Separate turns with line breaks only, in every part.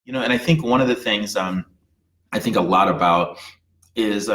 And I think one of the things I think a lot about is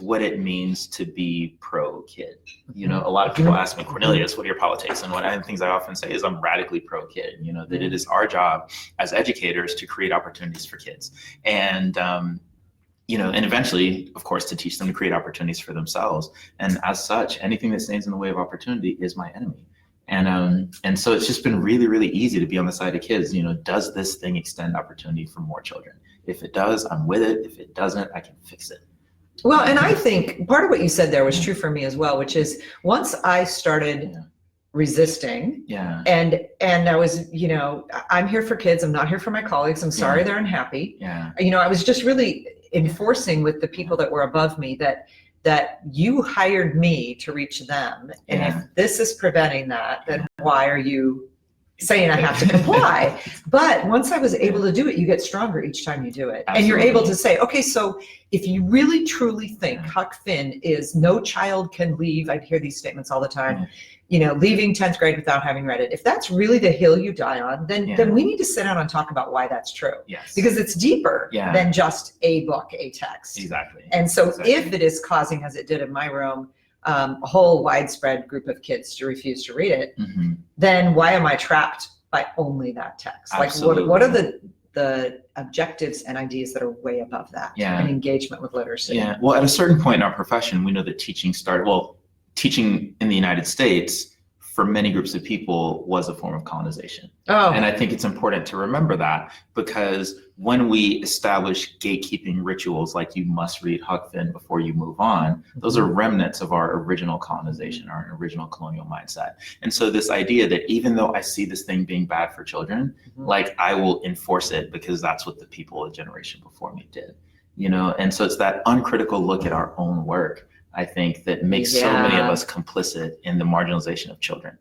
what it means to be pro kid. A lot of people ask me, Cornelius, what are your politics? And one of the things I often say is I'm radically pro kid. That it is our job as educators to create opportunities for kids, and and eventually, of course, to teach them to create opportunities for themselves. And as such, anything that stands in the way of opportunity is my enemy. And so it's just been really, really easy to be on the side of kids. Does this thing extend opportunity for more children? If it does, I'm with it. If it doesn't, I can fix it.
Well, and I think part of what you said there was true for me as well, which is once I started resisting and I was, I'm here for kids. I'm not here for my colleagues. I'm sorry they're unhappy. I was just really enforcing with the people that were above me that you hired me to reach them. And if this is preventing that, then why are you saying I have to comply? But once I was able to do it, you get stronger each time you do it. Absolutely. And you're able to say, okay, so if you really truly think Huck Finn is no child can leave, I'd hear these statements all the time, leaving 10th grade without having read it. If that's really the hill you die on, then we need to sit down and talk about why that's true.
Yes.
Because it's deeper than just a book, a text.
Exactly.
And so if it is causing, as it did in my room, a whole widespread group of kids to refuse to read it, then why am I trapped by only that text?
Absolutely.
Like what are the objectives and ideas that are way above that? And engagement with literacy.
Yeah. Well, at a certain point in our profession, we know that teaching in the United States for many groups of people was a form of colonization. And I think it's important to remember that, because when we establish gatekeeping rituals like you must read Huck Finn before you move on, those are remnants of our original colonization, our original colonial mindset. And so this idea that even though I see this thing being bad for children, like I will enforce it because that's what the people a generation before me did, and so it's that uncritical look at our own work, I think, that makes so many of us complicit in the marginalization of children.